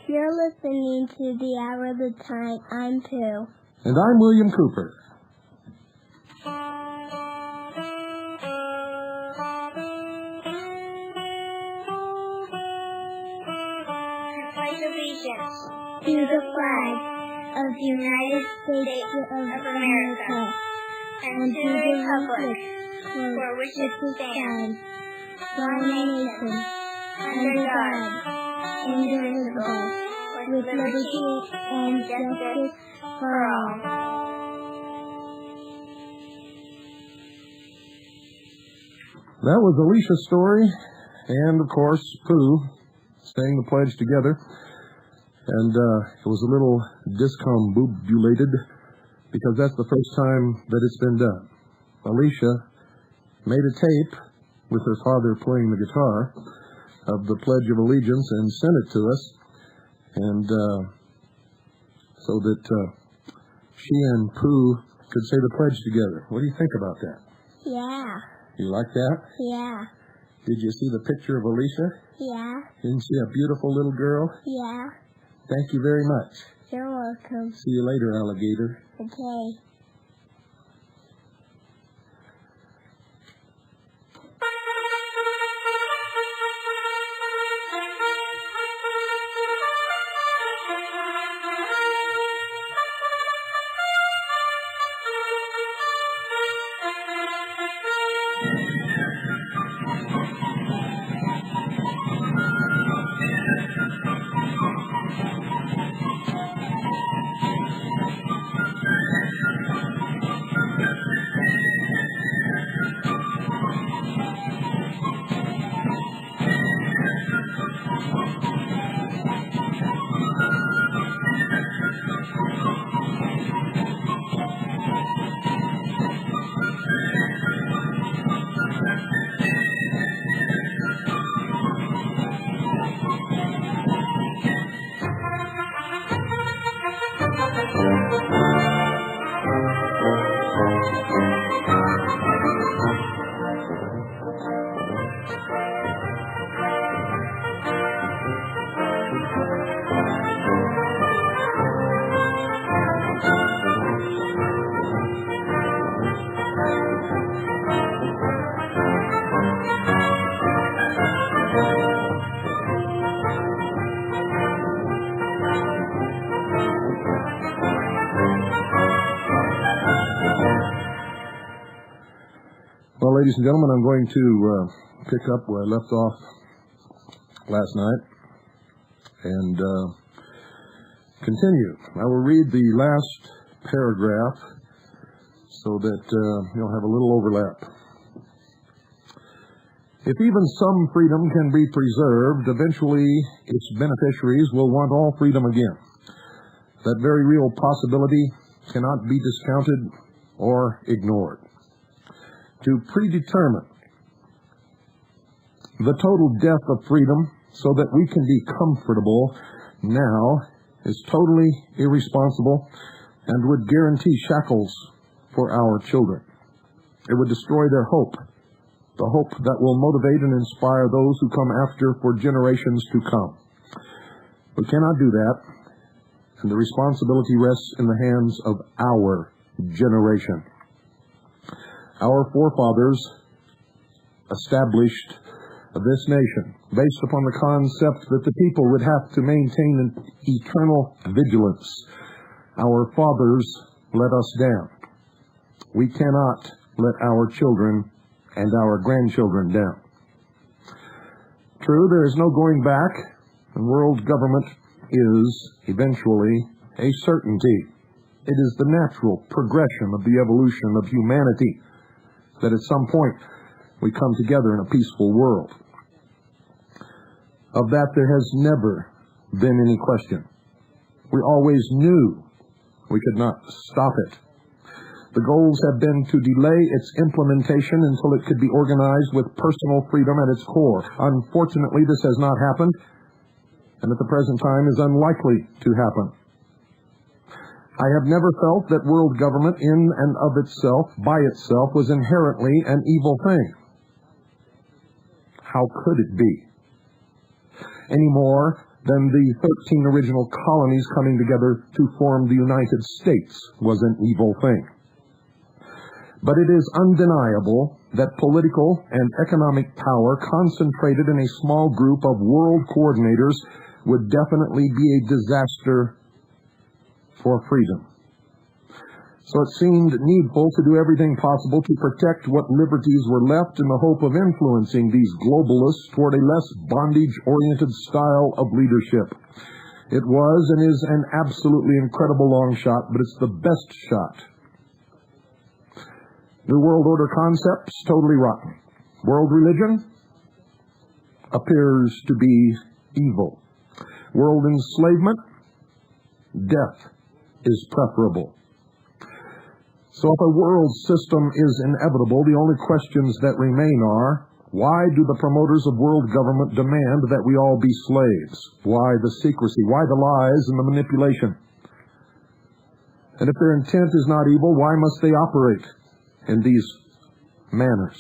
You're listening to The Hour of the Time. I'm Pooh. And I'm William Cooper. Pledge allegiance to the flag of the United States of America and to the republic for which it stands, one nation, under God, indivisible, with liberty and justice for all. That was Alicia's story, and of course, Pooh saying the pledge together. And it was a little discombobulated because that's the first time that it's been done. Alicia made a tape with her father playing the guitar of the Pledge of Allegiance and sent it to us, and so that she and Pooh could say the pledge together. What do you think about that? Yeah. You like that? Yeah. Did you see the picture of Alicia? Yeah. Isn't she a beautiful little girl? Yeah. Thank you very much. You're welcome. See you later, alligator. Okay. Well, ladies and gentlemen, I'm going to pick up where I left off last night and continue. I will read the last paragraph so that you'll have a little overlap. If even some freedom can be preserved, eventually its beneficiaries will want all freedom again. That very real possibility cannot be discounted or ignored. To predetermine the total death of freedom so that we can be comfortable now is totally irresponsible and would guarantee shackles for our children. It would destroy their hope, the hope that will motivate and inspire those who come after for generations to come. We cannot do that, and the responsibility rests in the hands of our generation. Our forefathers established this nation based upon the concept that the people would have to maintain an eternal vigilance. Our fathers let us down. we cannot let our children and our grandchildren down. True, there is no going back, and world government is eventually a certainty. It is the natural progression of the evolution of humanity that at some point we come together in a peaceful world. Of that there has never been any question. We always knew we could not stop it. The goals have been to delay its implementation until it could be organized with personal freedom at its core. Unfortunately, this has not happened, and at the present time is unlikely to happen. I have never felt that world government in and of itself, by itself, was inherently an evil thing. How could it be? Any more than the 13 original colonies coming together to form the United States was an evil thing. But it is undeniable that political and economic power concentrated in a small group of world coordinators would definitely be a disaster for freedom. So it seemed needful to do everything possible to protect what liberties were left in the hope of influencing these globalists toward a less bondage-oriented style of leadership. It was and is an absolutely incredible long shot, but it's the best shot. New World Order concepts, totally rotten. World religion appears to be evil. World enslavement, death is preferable. So if a world system is inevitable, the only questions that remain are, why do the promoters of world government demand that we all be slaves? Why the secrecy? Why the lies and the manipulation? And if their intent is not evil, why must they operate in these manners?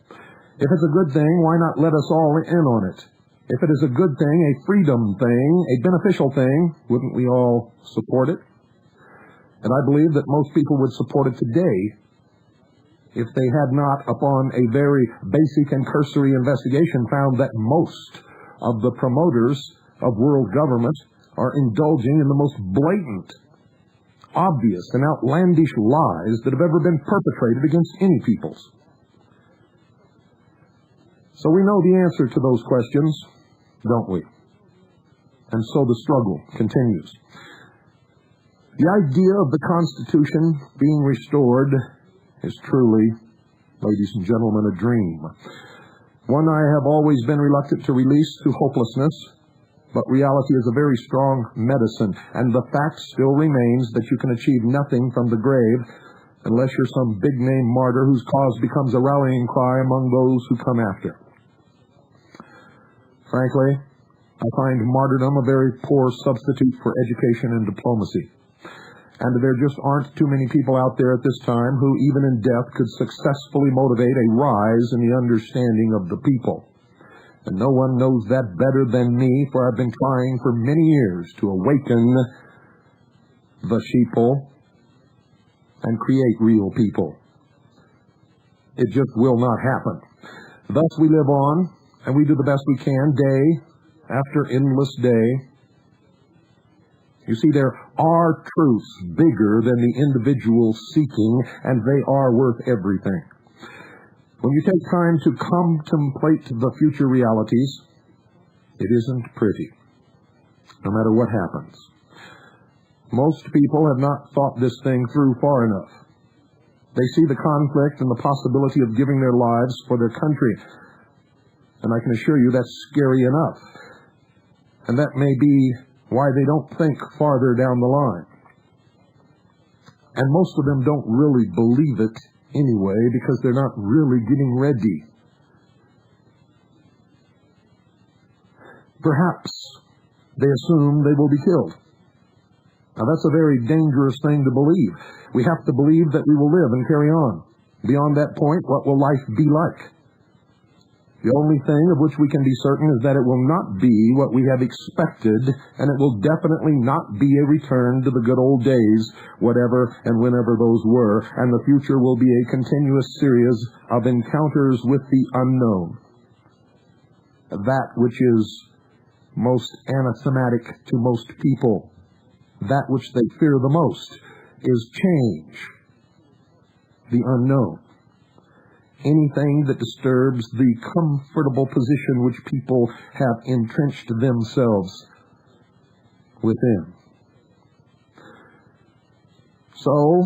If it's a good thing, why not let us all in on it? If it is a good thing, a freedom thing, a beneficial thing, wouldn't we all support it? And I believe that most people would support it today if they had not, upon a very basic and cursory investigation, found that most of the promoters of world government are indulging in the most blatant, obvious, and outlandish lies that have ever been perpetrated against any peoples. So we know the answer to those questions, don't we? And so the struggle continues. The idea of the Constitution being restored is truly, ladies and gentlemen, a dream. One I have always been reluctant to release to hopelessness, but reality is a very strong medicine, and the fact still remains that you can achieve nothing from the grave unless you're some big-name martyr whose cause becomes a rallying cry among those who come after. Frankly, I find martyrdom a very poor substitute for education and diplomacy. And there just aren't too many people out there at this time who, even in death, could successfully motivate a rise in the understanding of the people. And no one knows that better than me, for I've been trying for many years to awaken the sheeple and create real people. It just will not happen. Thus we live on, and we do the best we can, day after endless day. You see, there are truths bigger than the individual seeking, and they are worth everything. When you take time to contemplate the future realities, it isn't pretty, no matter what happens. Most people have not thought this thing through far enough. They see the conflict and the possibility of giving their lives for their country, and I can assure you that's scary enough. And that may be why they don't think farther down the line. And most of them don't really believe it anyway because they're not really getting ready. Perhaps they assume they will be killed. Now that's a very dangerous thing to believe. We have to believe that we will live and carry on. Beyond that point, what will life be like? The only thing of which we can be certain is that it will not be what we have expected, and it will definitely not be a return to the good old days, whatever and whenever those were, and the future will be a continuous series of encounters with the unknown. That which is most anathematic to most people, that which they fear the most, is change. the unknown. Anything that disturbs the comfortable position which people have entrenched themselves within. So,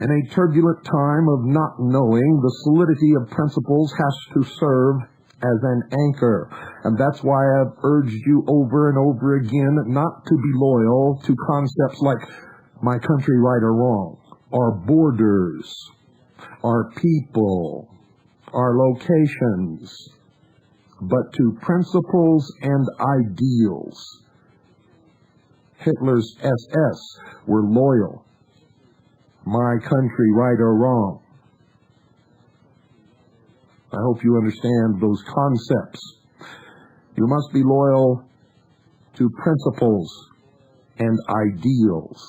in a turbulent time of not knowing, the solidity of principles has to serve as an anchor. And that's why I've urged you over and over again not to be loyal to concepts like my country right or wrong, our borders, our people, our locations, but to principles and ideals. Hitler's SS were loyal. My country right or wrong. I hope you understand those concepts. You must be loyal to principles and ideals.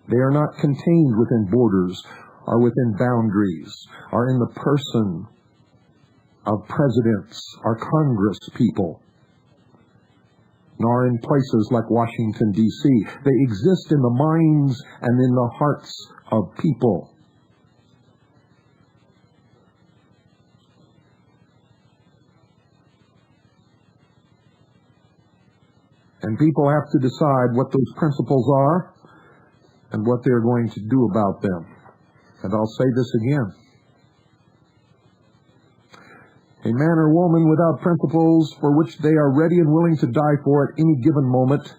They are not contained within borders or within boundaries or in the person of presidents or Congress people, nor in places like Washington, D.C. They exist in the minds and in the hearts of people. And people have to decide what those principles are and what they're going to do about them. And I'll say this again. A man or woman without principles for which they are ready and willing to die for at any given moment,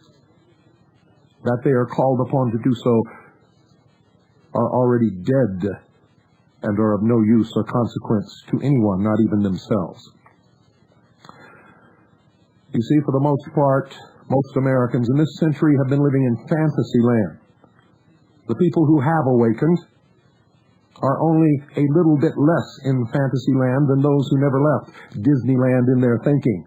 that they are called upon to do so, are already dead and are of no use or consequence to anyone, not even themselves. You see, for the most part, most Americans in this century have been living in fantasy land. The people who have awakened are only a little bit less in fantasy land than those who never left Disneyland in their thinking.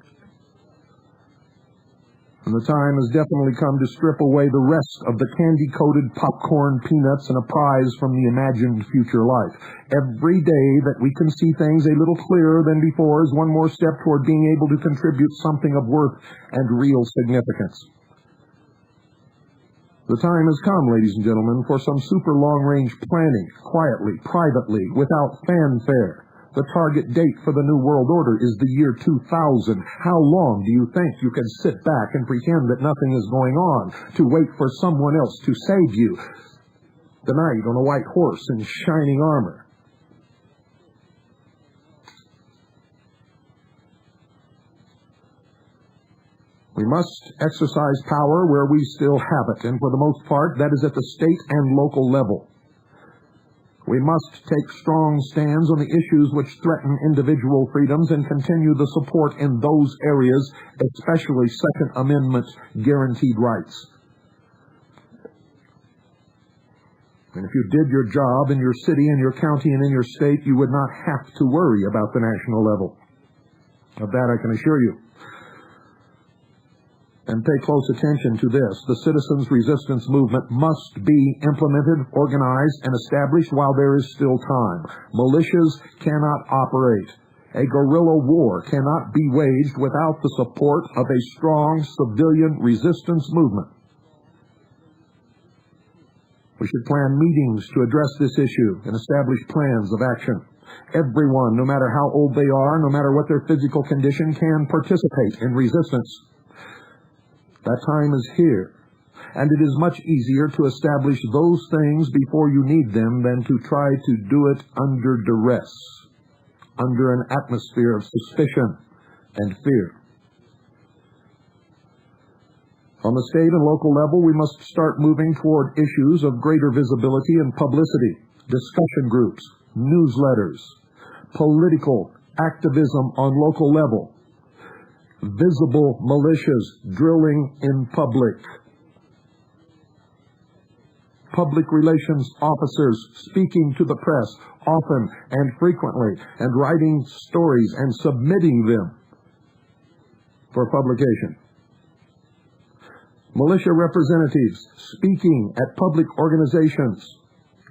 And the time has definitely come to strip away the rest of the candy-coated popcorn peanuts and a prize from the imagined future life. Every day that we can see things a little clearer than before is one more step toward being able to contribute something of worth and real significance. The time has come, ladies and gentlemen, for some super long-range planning, quietly, privately, without fanfare. The target date for the New World Order is the year 2000. How long do you think you can sit back and pretend that nothing is going on, to wait for someone else to save you, the knight on a white horse in shining armor? We must exercise power where we still have it, and for the most part, that is at the state and local level. We must take strong stands on the issues which threaten individual freedoms and continue the support in those areas, especially Second Amendment guaranteed rights. And if you did your job in your city, in your county, and in your state, you would not have to worry about the national level. Of that I can assure you. And pay close attention to this. The citizens' resistance movement must be implemented, organized, and established while there is still time. Militias cannot operate. A guerrilla war cannot be waged without the support of a strong civilian resistance movement. We should plan meetings to address this issue and establish plans of action. Everyone, no matter how old they are, no matter what their physical condition, can participate in resistance. That time is here, and it is much easier to establish those things before you need them than to try to do it under duress, under an atmosphere of suspicion and fear. On the state and local level, we must start moving toward issues of greater visibility and publicity, discussion groups, newsletters, political activism on local level, visible militias drilling in public, public relations officers speaking to the press often and frequently and writing stories and submitting them for publication. Militia representatives speaking at public organizations,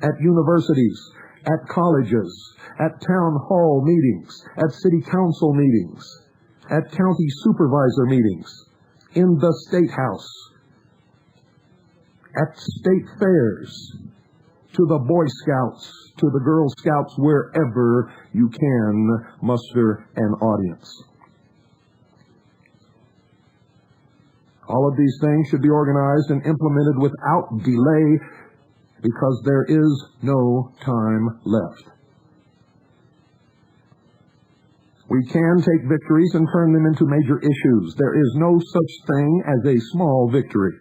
at universities, at colleges, at town hall meetings, at city council meetings, at county supervisor meetings, in the State House, at state fairs, to the Boy Scouts, to the Girl Scouts, wherever you can muster an audience. All of these things should be organized and implemented without delay, because there is no time left. We can take victories and turn them into major issues. There is no such thing as a small victory.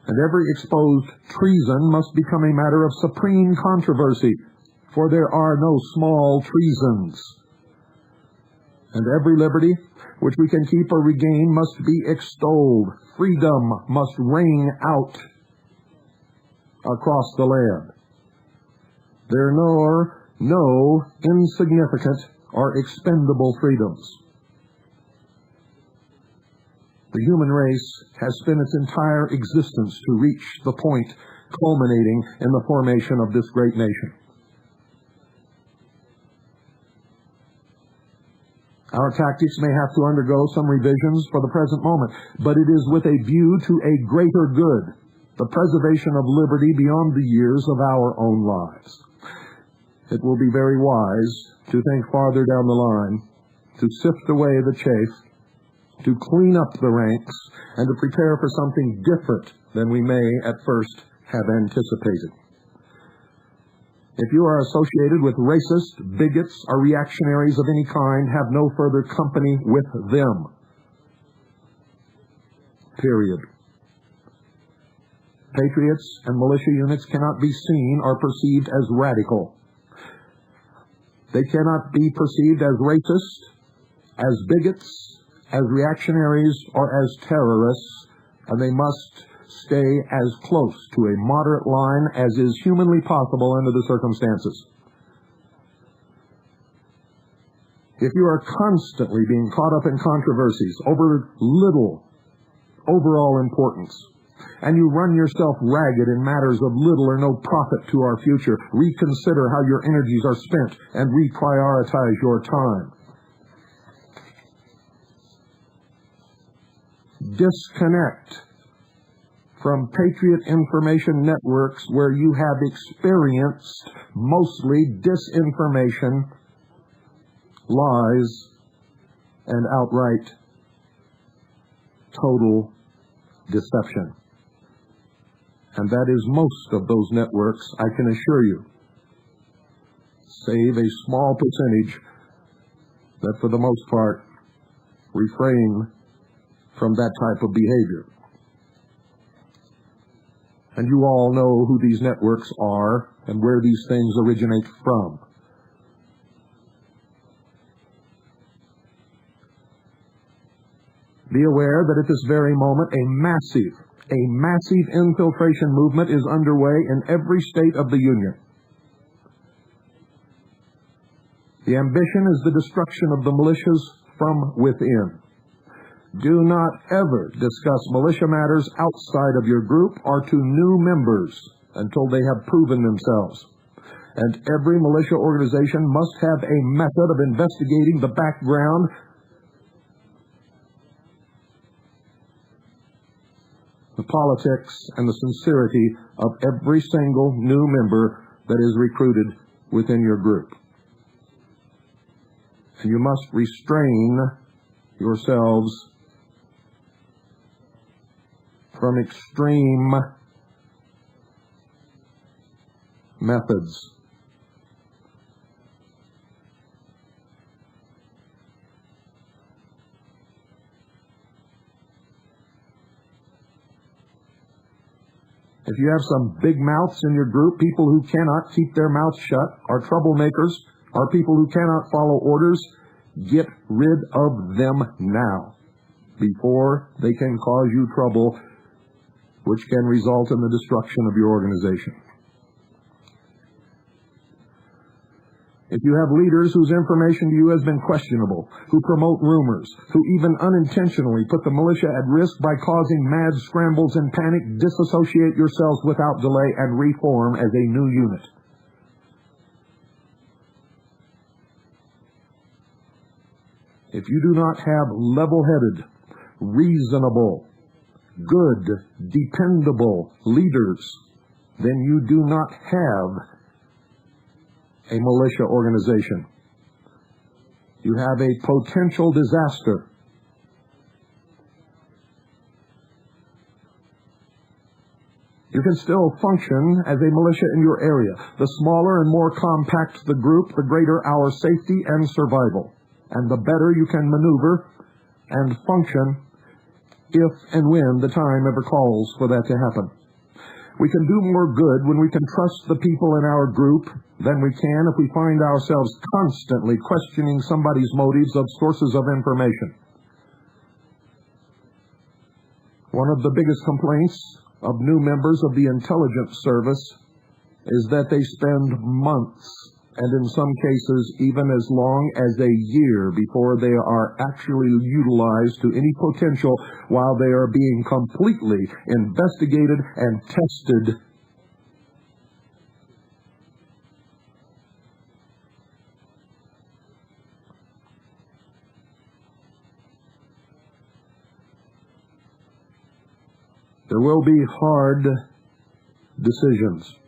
And every exposed treason must become a matter of supreme controversy, for there are no small treasons. And every liberty which we can keep or regain must be extolled. Freedom must ring out across the land. There are no insignificant or expendable freedoms. The human race has spent its entire existence to reach the point culminating in the formation of this great nation. Our tactics may have to undergo some revisions for the present moment, but it is with a view to a greater good, the preservation of liberty beyond the years of our own lives. It will be very wise to think farther down the line, to sift away the chaff, to clean up the ranks, and to prepare for something different than we may at first have anticipated. If you are associated with racists, bigots, or reactionaries of any kind, have no further company with them. Period. Patriots and militia units cannot be seen or perceived as radical. They cannot be perceived as racist, as bigots, as reactionaries, or as terrorists, and they must stay as close to a moderate line as is humanly possible under the circumstances. If you are constantly being caught up in controversies over little overall importance, and you run yourself ragged in matters of little or no profit to our future, reconsider how your energies are spent and reprioritize your time. Disconnect from patriot information networks where you have experienced mostly disinformation, lies, and outright total deception. And that is most of those networks, I can assure you, save a small percentage that for the most part refrain from that type of behavior. And you all know who these networks are and where these things originate from. Be aware that at this very moment a massive infiltration movement is underway in every state of the Union. The ambition is the destruction of the militias from within. Do not ever discuss militia matters outside of your group or to new members until they have proven themselves. And every militia organization must have a method of investigating the background the politics and the sincerity of every single new member that is recruited within your group. And you must restrain yourselves from extreme methods. If you have some big mouths in your group, people who cannot keep their mouths shut, or troublemakers, or people who cannot follow orders, get rid of them now, before they can cause you trouble, which can result in the destruction of your organization. If you have leaders whose information to you has been questionable, who promote rumors, who even unintentionally put the militia at risk by causing mad scrambles and panic, disassociate yourselves without delay and reform as a new unit. If you do not have level-headed, reasonable, good, dependable leaders then you do not have a militia organization. You have a potential disaster. You can still function as a militia in your area. The smaller and more compact the group, the greater our safety and survival, and the better you can maneuver and function if and when the time ever calls for that to happen. We can do more good when we can trust the people in our group than we can if we find ourselves constantly questioning somebody's motives of sources of information. One of the biggest complaints of new members of the intelligence service is that they spend months, and in some cases even as long as a year, before they are actually utilized to any potential, while they are being completely investigated and tested. There will be hard decisions.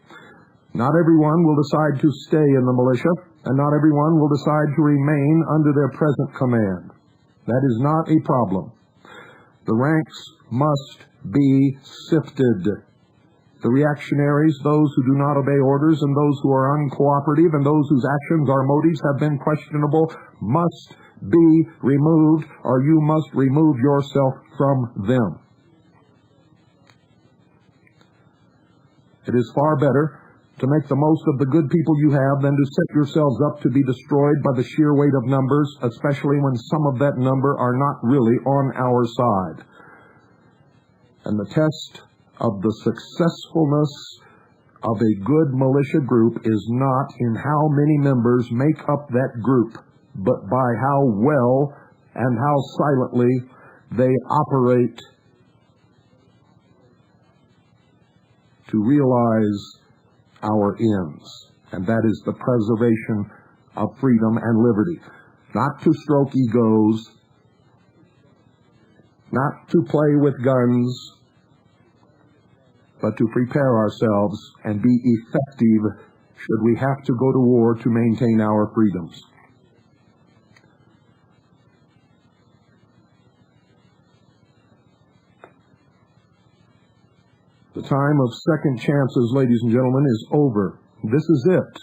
Not everyone will decide to stay in the militia, and not everyone will decide to remain under their present command. That is not a problem. The ranks must be sifted. The reactionaries, those who do not obey orders, and those who are uncooperative, and those whose actions or motives have been questionable, must be removed, or you must remove yourself from them. It is far better to make the most of the good people you have than to set yourselves up to be destroyed by the sheer weight of numbers, especially when some of that number are not really on our side. And the test of the successfulness of a good militia group is not in how many members make up that group, but by how well and how silently they operate to realize our ends, and that is the preservation of freedom and liberty. Not to stroke egos, not to play with guns, but to prepare ourselves and be effective should we have to go to war to maintain our freedoms. The time of second chances, ladies and gentlemen, is over. This is it.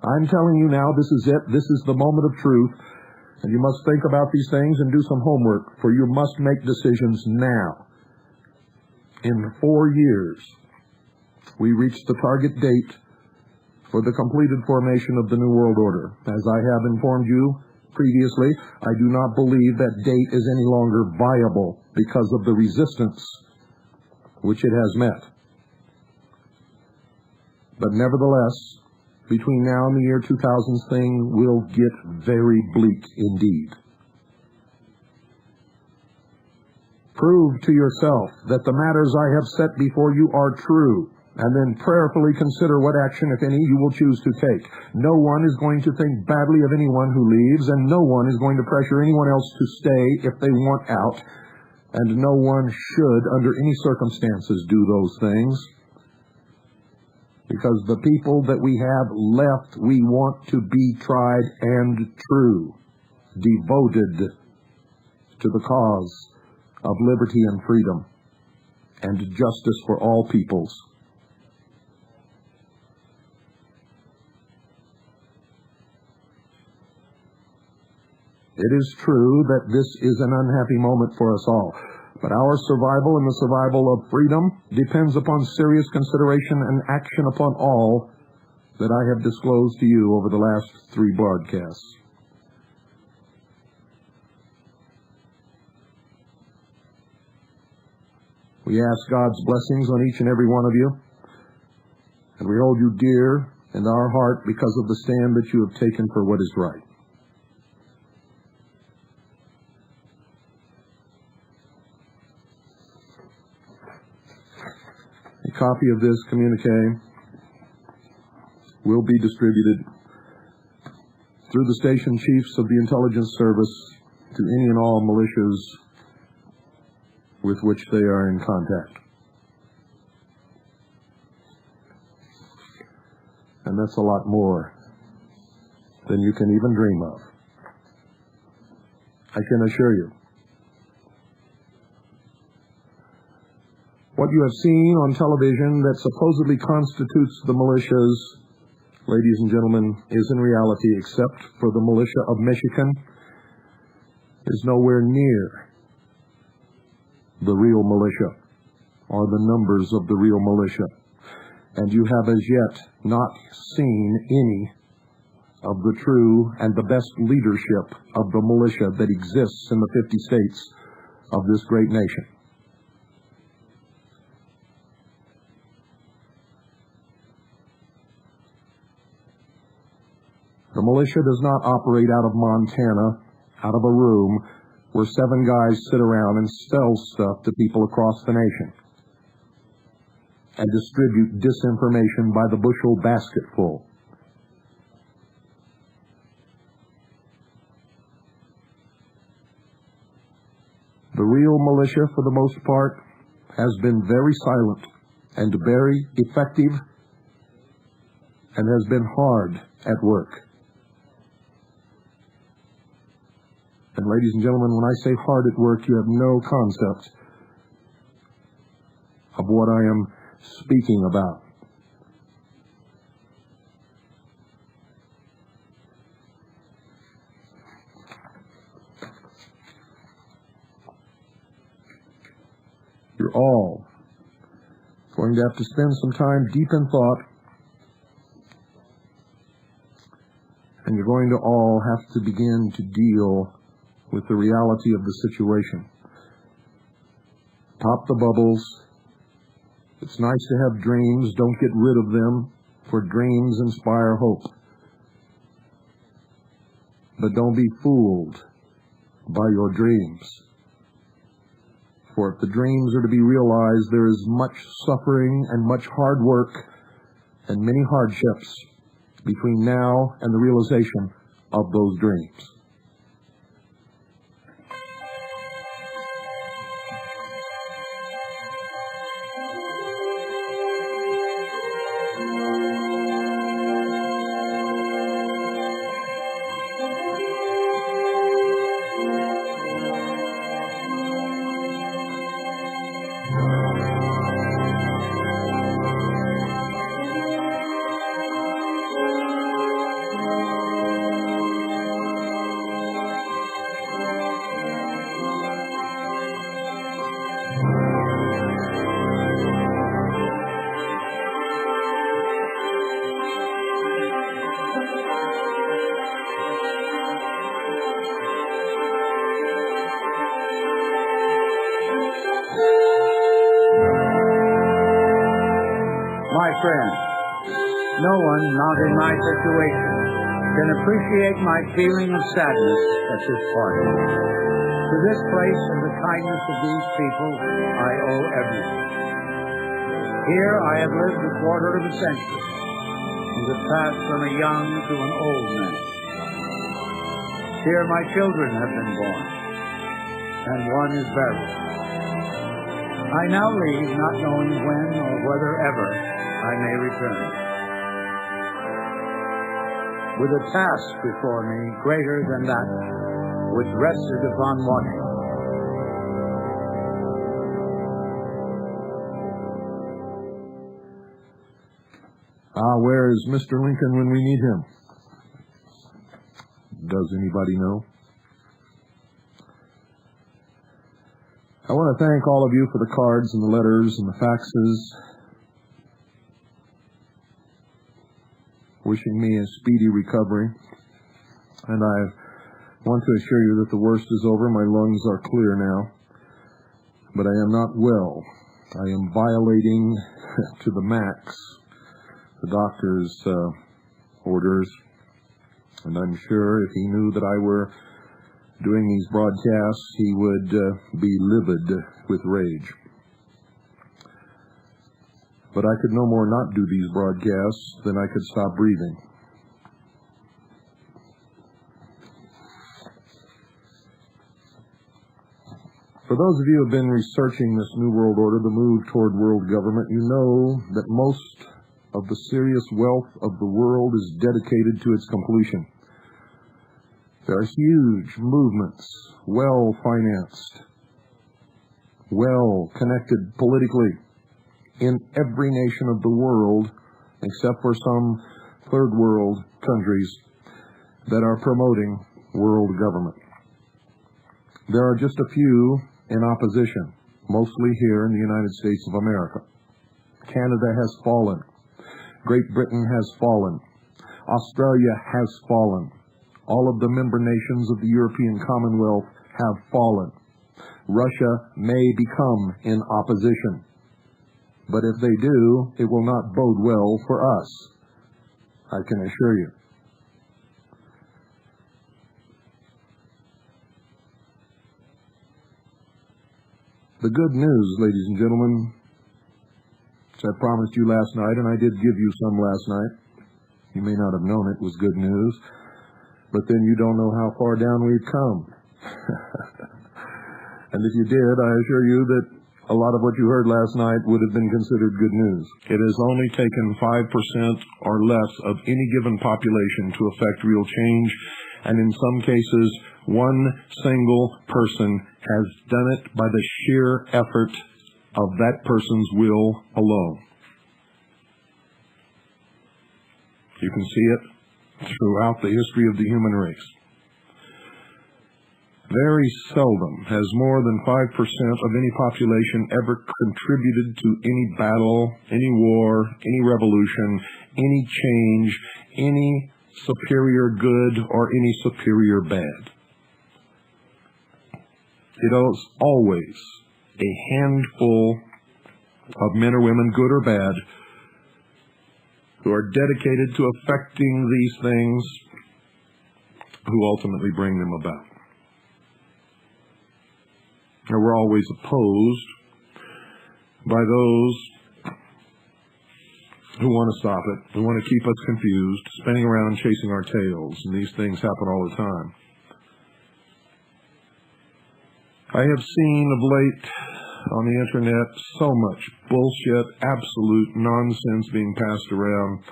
I'm telling you now, this is it. This is the moment of truth. And you must think about these things and do some homework, for you must make decisions now. In 4 years, we reach the target date for the completed formation of the New World Order. As I have informed you previously, I do not believe that date is any longer viable because of the resistance which it has met. But nevertheless, between now and the year 2000, things will get very bleak indeed. Prove to yourself that the matters I have set before you are true, and then prayerfully consider what action, if any, you will choose to take. No one is going to think badly of anyone who leaves, and no one is going to pressure anyone else to stay if they want out. And no one should, under any circumstances, do those things. Because the people that we have left, we want to be tried and true, devoted to the cause of liberty and freedom and justice for all peoples. It is true that this is an unhappy moment for us all, but our survival and the survival of freedom depends upon serious consideration and action upon all that I have disclosed to you over the last 3 broadcasts. We ask God's blessings on each and every one of you, and we hold you dear in our heart because of the stand that you have taken for what is right. A copy of this communique will be distributed through the station chiefs of the intelligence service to any and all militias with which they are in contact. And that's a lot more than you can even dream of. I can assure you. What you have seen on television that supposedly constitutes the militias, ladies and gentlemen, is in reality, except for the militia of Michigan, is nowhere near the real militia or the numbers of the real militia. And you have as yet not seen any of the true and the best leadership of the militia that exists in the 50 states of this great nation. The militia does not operate out of Montana, out of a room where 7 guys sit around and sell stuff to people across the nation and distribute disinformation by the bushel basketful. The real militia, for the most part, has been very silent and very effective and has been hard at work. And ladies and gentlemen, when I say hard at work, you have no concept of what I am speaking about. You're all going to have to spend some time deep in thought, and you're going to all have to begin to deal with the reality of the situation. Pop the bubbles. It's nice to have dreams. Don't get rid of them, for dreams inspire hope. But don't be fooled by your dreams. For if the dreams are to be realized, there is much suffering and much hard work and many hardships between now and the realization of those dreams. My friend, no one, not in my situation, can appreciate my feeling of sadness at this parting. To this place and the kindness of these people, I owe everything. Here I have lived a quarter of a century, and have passed from a young to an old man. Here my children have been born, and one is buried. I now leave, not knowing when or whether ever I may return, with a task before me greater than that which rested upon Washington. Where is Mr. Lincoln when we need him? Does anybody know? I want to thank all of you for the cards and the letters and the faxes, wishing me a speedy recovery. And I want to assure you that the worst is over. My lungs are clear now. But I am not well. I am violating to the max the doctor's orders. And I'm sure if he knew that I were doing these broadcasts, he would be livid with rage. But I could no more not do these broadcasts than I could stop breathing. For those of you who have been researching this New World Order, the move toward world government, you know that most of the serious wealth of the world is dedicated to its completion. There are huge movements, well-financed, well-connected politically, in every nation of the world, except for some third world countries that are promoting world government. There are just a few in opposition, mostly here in the United States of America. Canada has fallen. Great Britain has fallen. Australia has fallen. All of the member nations of the European Commonwealth have fallen. Russia may become in opposition. But if they do, it will not bode well for us, I can assure you. The good news, ladies and gentlemen, which I promised you last night, and I did give you some last night. You may not have known it was good news, but then you don't know how far down we've come. And if you did, I assure you that a lot of what you heard last night would have been considered good news. It has only taken 5% or less of any given population to affect real change, and in some cases, one single person has done it by the sheer effort of that person's will alone. You can see it throughout the history of the human race. Very seldom has more than 5% of any population ever contributed to any battle, any war, any revolution, any change, any superior good, or any superior bad. It is always a handful of men or women, good or bad, who are dedicated to effecting these things, who ultimately bring them about. And we're always opposed by those who want to stop it, who want to keep us confused, spinning around chasing our tails, and these things happen all the time. I have seen of late on the internet so much bullshit, absolute nonsense being passed around,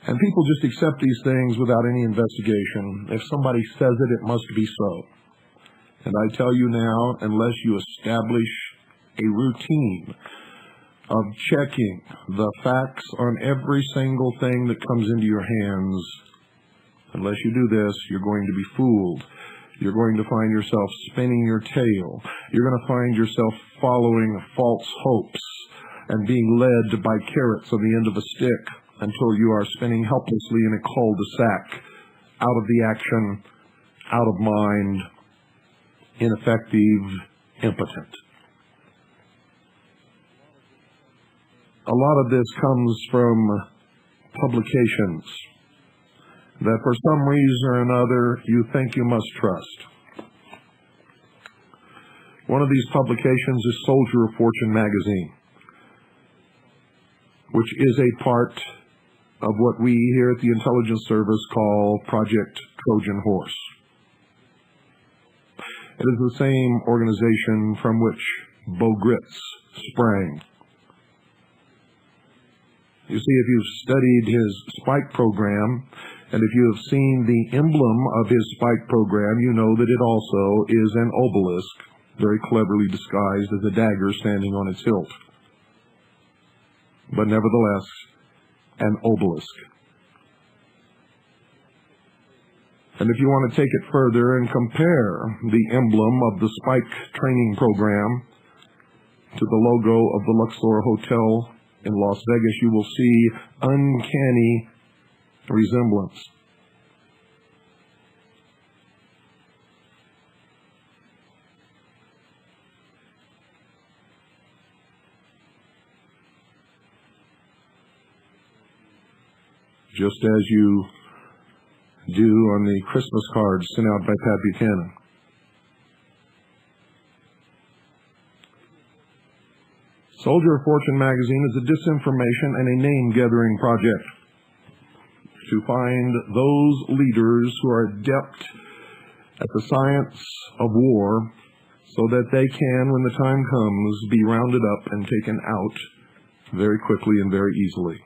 and people just accept these things without any investigation. If somebody says it, it must be so. And I tell you now, unless you establish a routine of checking the facts on every single thing that comes into your hands, unless you do this, you're going to be fooled. You're going to find yourself spinning your tail. You're going to find yourself following false hopes and being led by carrots on the end of a stick until you are spinning helplessly in a cul-de-sac, out of the action, out of mind, ineffective, impotent. A lot of this comes from publications that for some reason or another you think you must trust. One of these publications is Soldier of Fortune magazine, which is a part of what we here at the Intelligence Service call Project Trojan Horse. It is the same organization from which Bo Gritz sprang. You see, if you've studied his spike program, and if you have seen the emblem of his spike program, you know that it also is an obelisk, very cleverly disguised as a dagger standing on its hilt. But nevertheless, an obelisk. And if you want to take it further and compare the emblem of the spike training program to the logo of the Luxor Hotel in Las Vegas, you will see uncanny resemblance. Just as you do on the Christmas cards sent out by Pat Buchanan. Soldier of Fortune magazine is a disinformation and a name-gathering project to find those leaders who are adept at the science of war so that they can, when the time comes, be rounded up and taken out very quickly and very easily.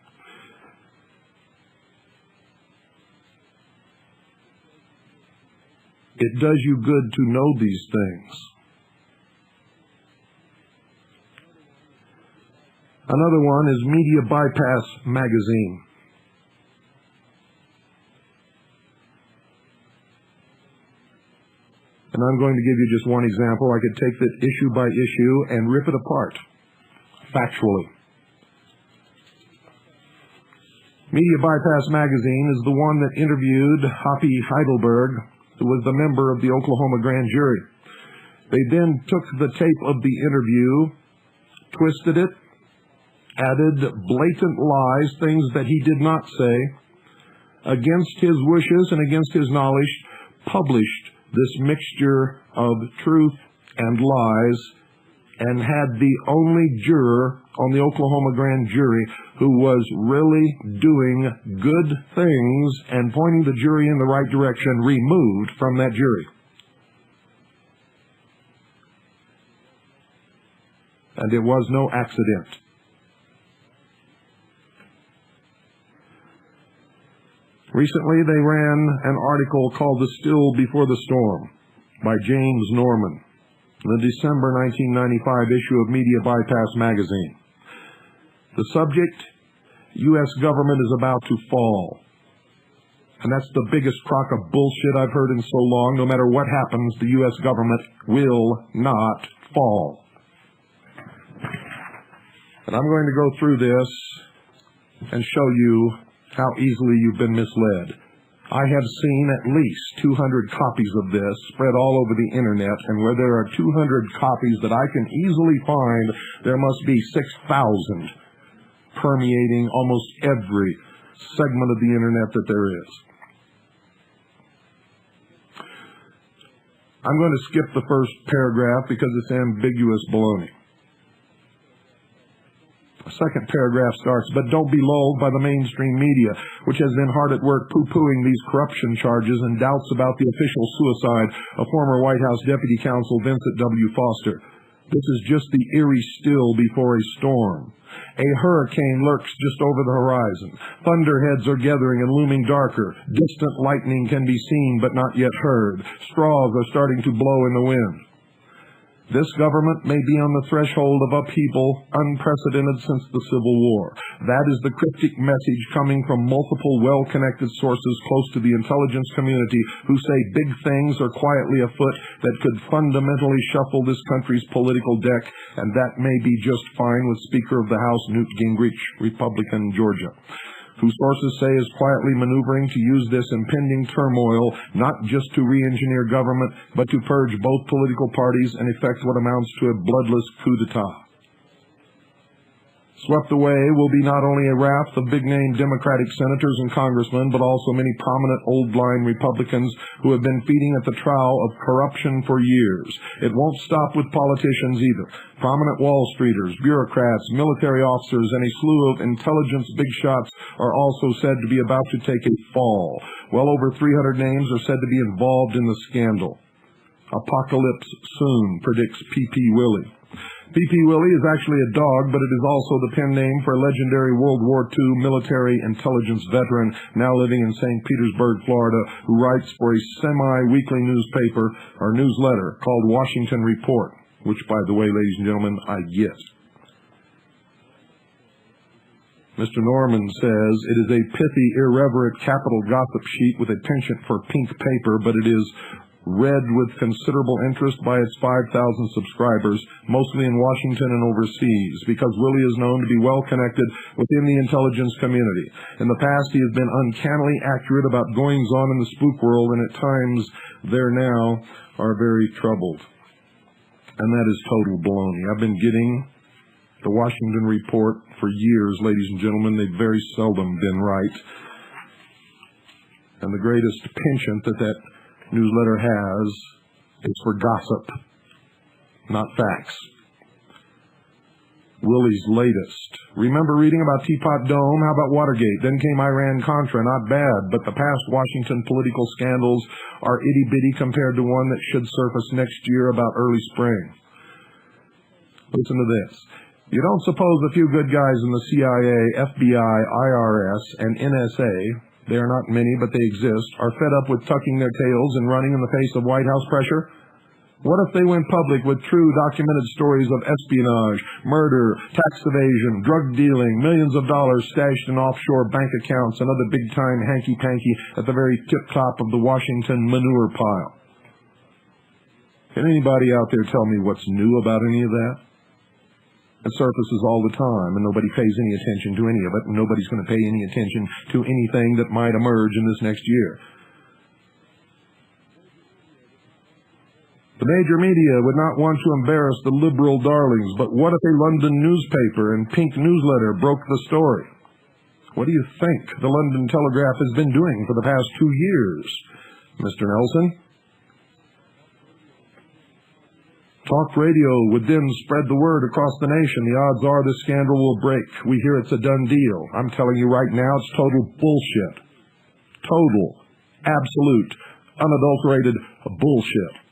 It does you good to know these things. Another one is Media Bypass Magazine. And I'm going to give you just one example. I could take that issue by issue and rip it apart, factually. Media Bypass Magazine is the one that interviewed Hoppy Heidelberg, who was the member of the Oklahoma grand jury. They then took the tape of the interview, twisted it, added blatant lies, things that he did not say, against his wishes and against his knowledge, published this mixture of truth and lies, and had the only juror on the Oklahoma grand jury who was really doing good things and pointing the jury in the right direction removed from that jury. And it was no accident. Recently, they ran an article called The Still Before the Storm by James Norman, the December 1995 issue of Media Bypass Magazine. The subject, U.S. government is about to fall. And that's the biggest crock of bullshit I've heard in so long. No matter what happens, the U.S. government will not fall. And I'm going to go through this and show you how easily you've been misled. I have seen at least 200 copies of this spread all over the internet, and where there are 200 copies that I can easily find, there must be 6,000 permeating almost every segment of the internet that there is. I'm going to skip the first paragraph because it's ambiguous baloney. The second paragraph starts, but don't be lulled by the mainstream media, which has been hard at work poo-pooing these corruption charges and doubts about the official suicide of former White House Deputy Counsel Vincent W. Foster. This is just the eerie still before a storm. A hurricane lurks just over the horizon. Thunderheads are gathering and looming darker. Distant lightning can be seen but not yet heard. Straws are starting to blow in the wind. This government may be on the threshold of upheaval unprecedented since the Civil War. That is the cryptic message coming from multiple well-connected sources close to the intelligence community who say big things are quietly afoot that could fundamentally shuffle this country's political deck, and that may be just fine with Speaker of the House Newt Gingrich, Republican, Georgia, who sources say is quietly maneuvering to use this impending turmoil not just to re-engineer government, but to purge both political parties and effect what amounts to a bloodless coup d'etat. Swept away will be not only a raft of big-name Democratic senators and congressmen, but also many prominent old-line Republicans who have been feeding at the trowel of corruption for years. It won't stop with politicians either. Prominent Wall Streeters, bureaucrats, military officers, and a slew of intelligence big shots are also said to be about to take a fall. Well over 300 names are said to be involved in the scandal. Apocalypse soon, predicts P.P. Willie. P.P. Willie is actually a dog, but it is also the pen name for a legendary World War II military intelligence veteran now living in St. Petersburg, Florida, who writes for a semi-weekly newspaper or newsletter called Washington Report, which, by the way, ladies and gentlemen, I get. Mr. Norman says it is a pithy, irreverent capital gossip sheet with a penchant for pink paper, but it is read with considerable interest by its 5,000 subscribers, mostly in Washington and overseas, because Willie is known to be well connected within the intelligence community. In the past, he has been uncannily accurate about goings-on in the spook world, and at times, there now are very troubled. And that is total baloney. I've been getting the Washington Report for years, ladies and gentlemen. They've very seldom been right. And the greatest penchant that newsletter has is for gossip, not facts. Willie's latest. Remember reading about Teapot Dome? How about Watergate? Then came Iran-Contra. Not bad, but the past Washington political scandals are itty-bitty compared to one that should surface next year about early spring. Listen to this. You don't suppose a few good guys in the CIA, FBI, IRS, and NSA they are not many, but they exist, are fed up with tucking their tails and running in the face of White House pressure? What if they went public with true documented stories of espionage, murder, tax evasion, drug dealing, millions of dollars stashed in offshore bank accounts, and other big-time hanky-panky at the very tip-top of the Washington manure pile? Can anybody out there tell me what's new about any of that? It surfaces all the time, and nobody pays any attention to any of it, and nobody's going to pay any attention to anything that might emerge in this next year. The major media would not want to embarrass the liberal darlings, but what if a London newspaper and pink newsletter broke the story? What do you think the London Telegraph has been doing for the past 2 years, Mr. Nelson? Talk radio would then spread the word across the nation. The odds are this scandal will break. We hear it's a done deal. I'm telling you right now, it's total bullshit. Total, absolute, unadulterated bullshit.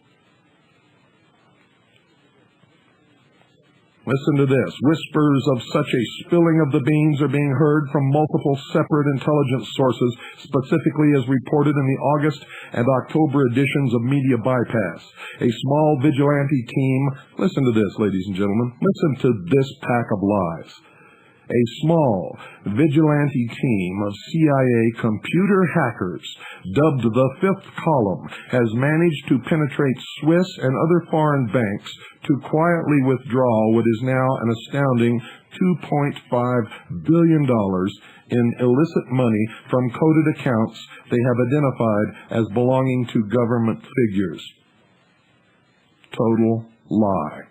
Listen to this. Whispers of such a spilling of the beans are being heard from multiple separate intelligence sources, specifically as reported in the August and October editions of Media Bypass. A small vigilante team, listen to this, ladies and gentlemen, listen to this pack of lies. A small vigilante team of CIA computer hackers, dubbed the Fifth Column, has managed to penetrate Swiss and other foreign banks to quietly withdraw what is now an astounding $2.5 billion in illicit money from coded accounts they have identified as belonging to government figures. Total lie.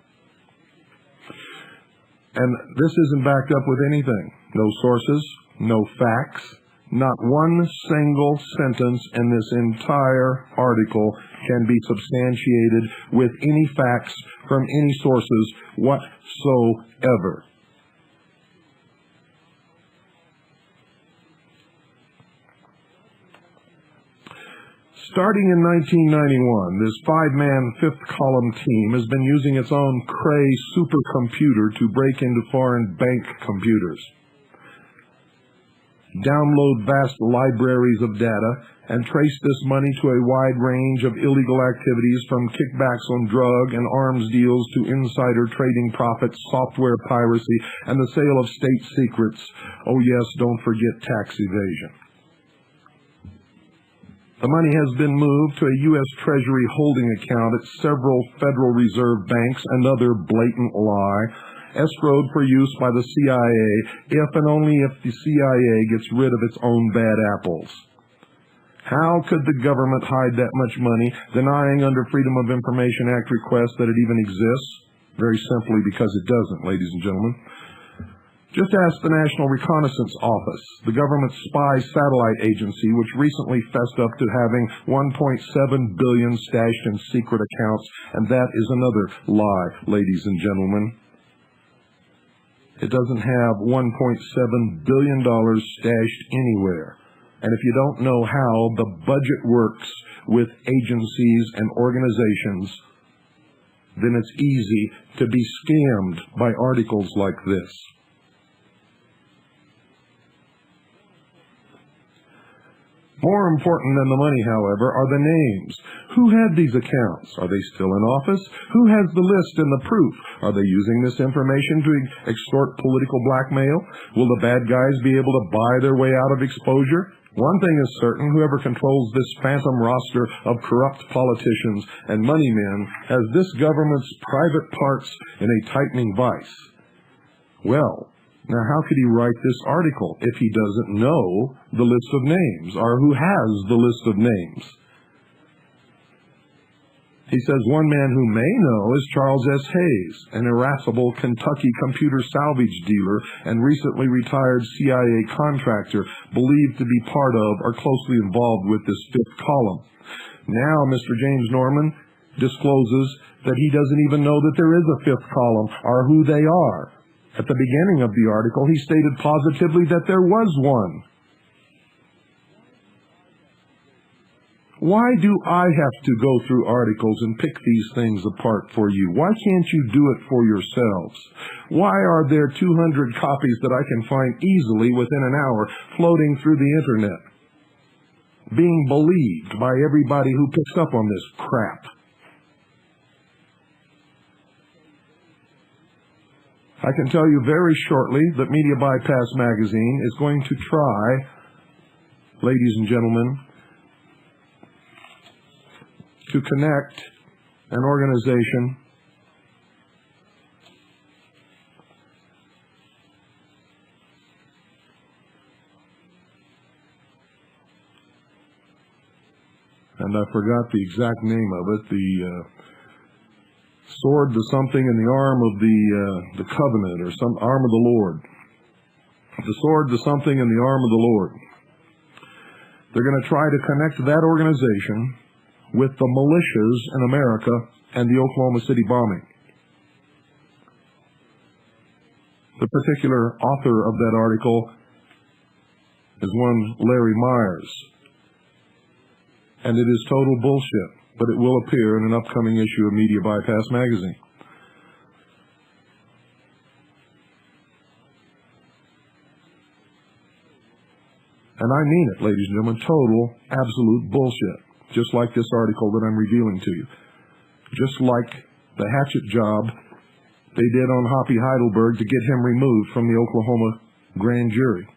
And this isn't backed up with anything. No sources, no facts, not one single sentence in this entire article can be substantiated with any facts from any sources whatsoever. Starting in 1991, this five-man Fifth Column team has been using its own Cray supercomputer to break into foreign bank computers, download vast libraries of data, and trace this money to a wide range of illegal activities from kickbacks on drug and arms deals to insider trading profits, software piracy, and the sale of state secrets. Oh yes, don't forget tax evasion. The money has been moved to a U.S. Treasury holding account at several Federal Reserve banks, another blatant lie, escrowed for use by the CIA if and only if the CIA gets rid of its own bad apples. How could the government hide that much money, denying under Freedom of Information Act requests that it even exists? Very simply because it doesn't, ladies and gentlemen. Just ask the National Reconnaissance Office, the government's spy satellite agency, which recently fessed up to having $1.7 billion stashed in secret accounts, and that is another lie, ladies and gentlemen. It doesn't have $1.7 billion stashed anywhere. And if you don't know how the budget works with agencies and organizations, then it's easy to be scammed by articles like this. More important than the money, however, are the names. Who had these accounts? Are they still in office? Who has the list and the proof? Are they using this information to extort political blackmail? Will the bad guys be able to buy their way out of exposure? One thing is certain, whoever controls this phantom roster of corrupt politicians and money men has this government's private parts in a tightening vice. Well, now, how could he write this article if he doesn't know the list of names, or who has the list of names? He says one man who may know is Charles S. Hayes, an irascible Kentucky computer salvage dealer and recently retired CIA contractor believed to be part of or closely involved with this Fifth Column. Now, Mr. James Norman discloses that he doesn't even know that there is a Fifth Column or who they are. At the beginning of the article, he stated positively that there was one. Why do I have to go through articles and pick these things apart for you? Why can't you do it for yourselves? Why are there 200 copies that I can find easily within an hour floating through the internet? being believed by everybody who picks up on this crap. I can tell you very shortly that Media Bypass Magazine is going to try, ladies and gentlemen, to connect an organization and I forgot the exact name of it, the sword to something in the arm of the covenant, or some arm of the Lord. The sword to something in the arm of the Lord. They're going to try to connect that organization with the militias in America and the Oklahoma City bombing. The particular author of that article is one Larry Myers. And it is total bullshit, but it will appear in an upcoming issue of Media Bypass Magazine. And I mean it, ladies and gentlemen, total, absolute bullshit. Just like this article that I'm revealing to you. Just like the hatchet job they did on Hoppy Heidelberg to get him removed from the Oklahoma grand jury.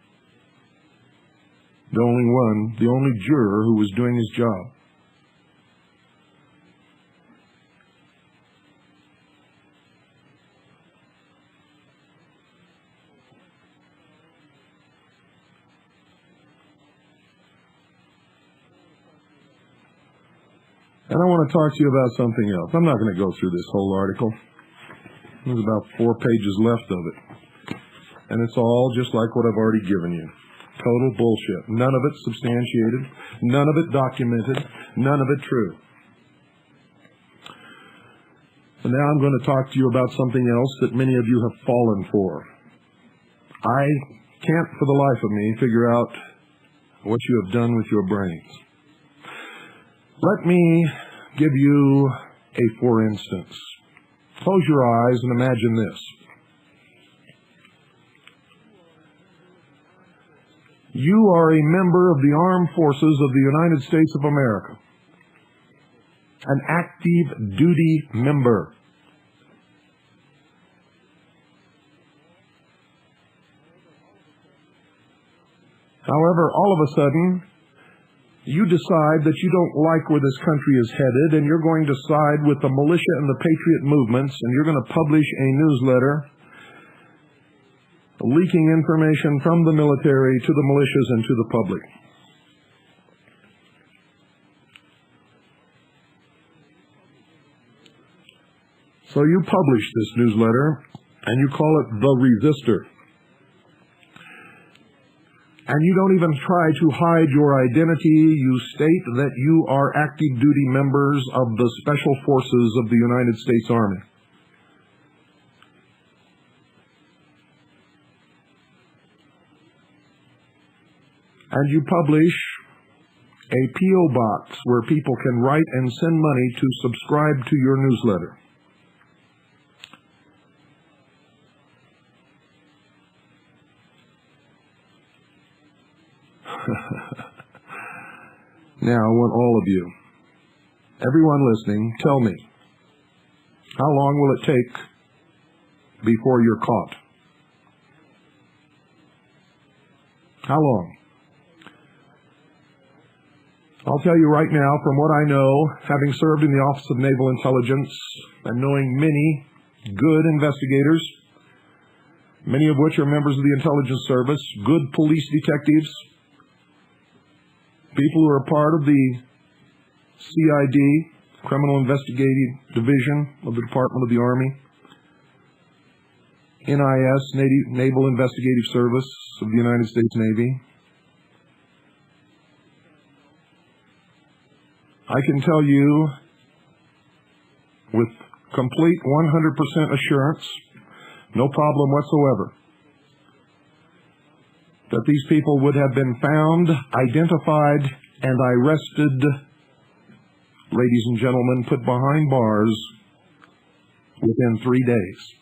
The only juror who was doing his job. And I want to talk to you about something else. I'm not going to go through this whole article. There's about 4 pages left of it. And it's all just like what I've already given you. Total bullshit. None of it substantiated. None of it documented. None of it true. And now I'm going to talk to you about something else that many of you have fallen for. I can't for the life of me figure out what you have done with your brains. Let me give you a for instance. Close your eyes and imagine this. You are a member of the Armed Forces of the United States of America. An active duty member. However, all of a sudden, you decide that you don't like where this country is headed, and you're going to side with the militia and the patriot movements, and you're going to publish a newsletter leaking information from the military to the militias and to the public. So you publish this newsletter, and you call it The Resistor. And you don't even try to hide your identity. You state that you are active duty members of the Special Forces of the United States Army. And you publish a P.O. box where people can write and send money to subscribe to your newsletter. Now, I want all of you, everyone listening, tell me, how long will it take before you're caught? How long? I'll tell you right now, from what I know, having served in the Office of Naval Intelligence and knowing many good investigators, many of which are members of the intelligence service, good police detectives, people who are part of the CID, Criminal Investigative Division of the Department of the Army, NIS, Naval Investigative Service of the United States Navy. I can tell you with complete 100% assurance, no problem whatsoever, that these people would have been found, identified, and arrested, ladies and gentlemen, put behind bars within 3 days.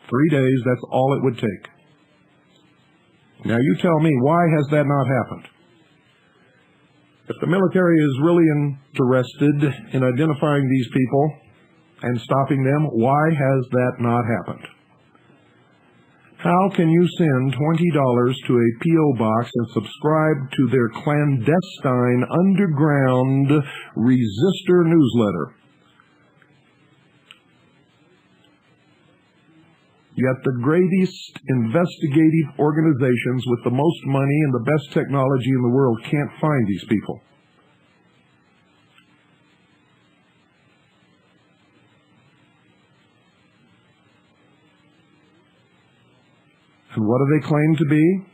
3 days, that's all it would take. Now you tell me, why has that not happened? If the military is really interested in identifying these people and stopping them, why has that not happened? How can you send $20 to a P.O. box and subscribe to their clandestine underground resistor newsletter? Yet the greatest investigative organizations with the most money and the best technology in the world can't find these people. And what do they claim to be?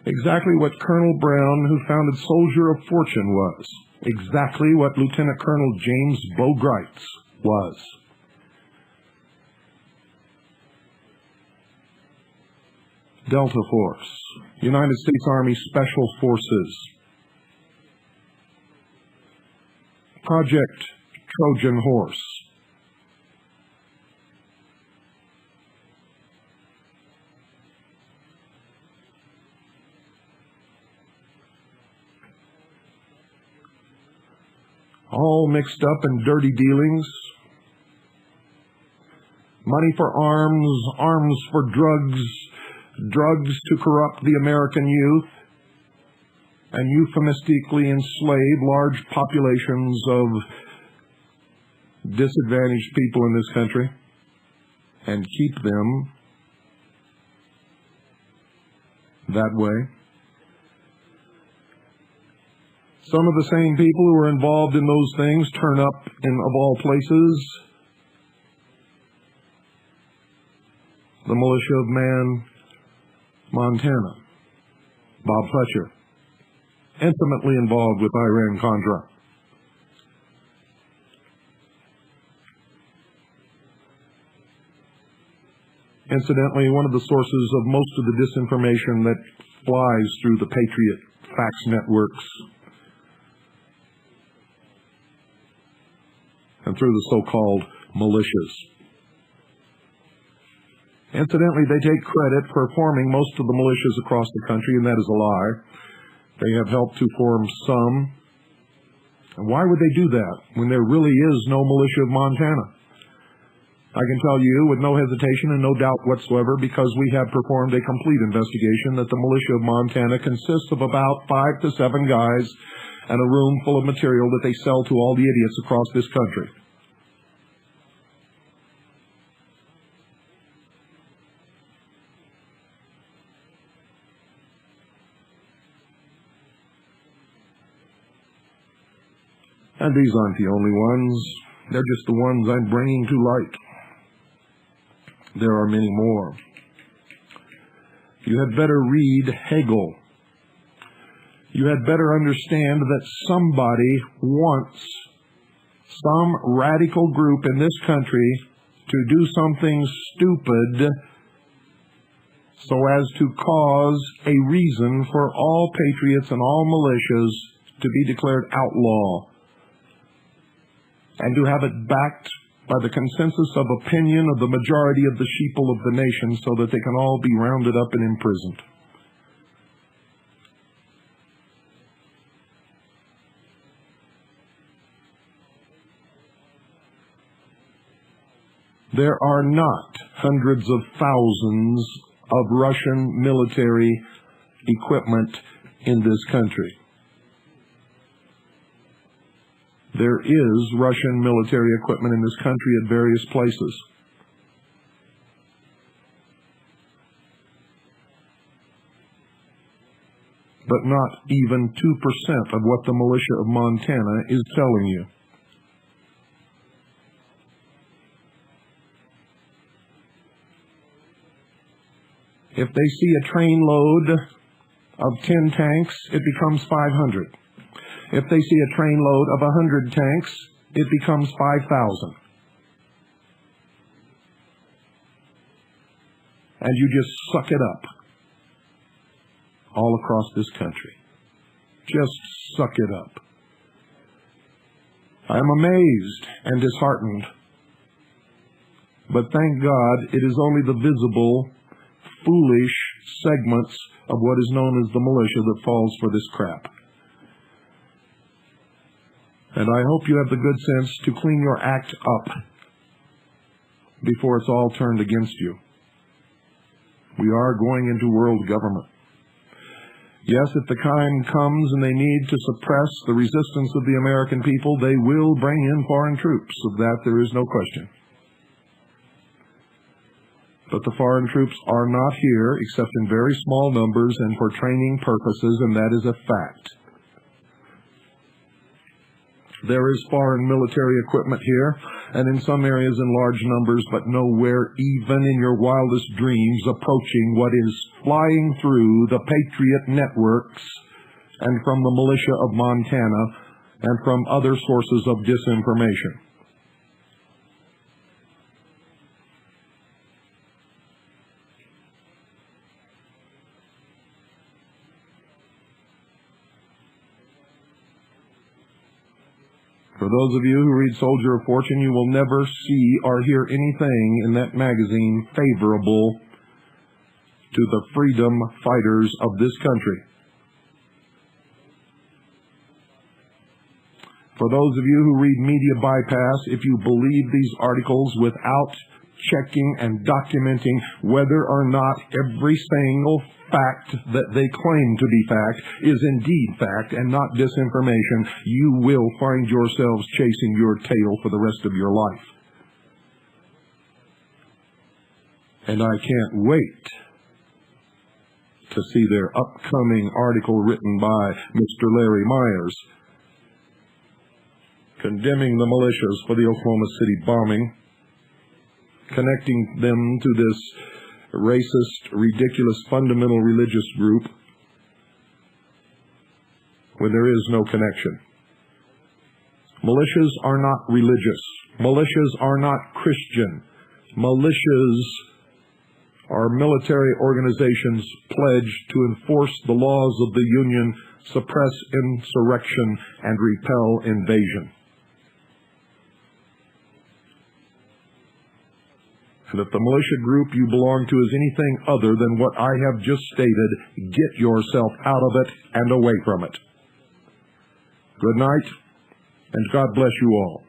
Exactly what Colonel Brown, who founded Soldier of Fortune, was. Exactly what Lieutenant Colonel James Bogreitz was. Delta Force, United States Army Special Forces, Project Trojan Horse, all mixed up in dirty dealings, money for arms, arms for drugs, drugs to corrupt the American youth, and euphemistically enslave large populations of disadvantaged people in this country and keep them that way. Some of the same people who are involved in those things turn up in, of all places, the militia of man, Montana, Bob Fletcher, intimately involved with Iran-Contra. Incidentally, one of the sources of most of the disinformation that flies through the Patriot fax networks and through the so-called militias. Incidentally, they take credit for forming most of the militias across the country, and that is a lie. They have helped to form some. And why would they do that when there really is no militia of Montana? I can tell you with no hesitation and no doubt whatsoever, because we have performed a complete investigation, that the militia of Montana consists of about 5 to 7 guys and a room full of material that they sell to all the idiots across this country. And these aren't the only ones. They're just the ones I'm bringing to light. There are many more. You had better read Hegel. You had better understand that somebody wants some radical group in this country to do something stupid so as to cause a reason for all patriots and all militias to be declared outlaw, and to have it backed by the consensus of opinion of the majority of the sheeple of the nation so that they can all be rounded up and imprisoned. There are not hundreds of thousands of Russian military equipment in this country. There is Russian military equipment in this country at various places. But not even 2% of what the militia of Montana is telling you. If they see a train load of 10 tanks, it becomes 500. If they see a train load of 100 tanks, it becomes 5,000. And you just suck it up all across this country. Just suck it up. I am amazed and disheartened. But thank God it is only the visible, foolish, segments of what is known as the militia that falls for this crap. And I hope you have the good sense to clean your act up before it's all turned against you. We are going into world government. Yes, if the time comes and they need to suppress the resistance of the American people, they will bring in foreign troops. Of that there is no question. But the foreign troops are not here except in very small numbers and for training purposes, and that is a fact. There is foreign military equipment here, and in some areas in large numbers, but nowhere, even in your wildest dreams, approaching what is flying through the Patriot networks and from the militia of Montana and from other sources of disinformation. For those of you who read Soldier of Fortune, you will never see or hear anything in that magazine favorable to the freedom fighters of this country. For those of you who read Media Bypass, if you believe these articles without checking and documenting whether or not every single fact that they claim to be fact is indeed fact and not disinformation, you will find yourselves chasing your tail for the rest of your life. And I can't wait to see their upcoming article written by Mr. Larry Myers condemning the militias for the Oklahoma City bombing, connecting them to this racist, ridiculous, fundamental religious group when there is no connection. Militias are not religious. Militias are not Christian. Militias are military organizations pledged to enforce the laws of the Union, suppress insurrection, and repel invasion. And if the militia group you belong to is anything other than what I have just stated, get yourself out of it and away from it. Good night, and God bless you all.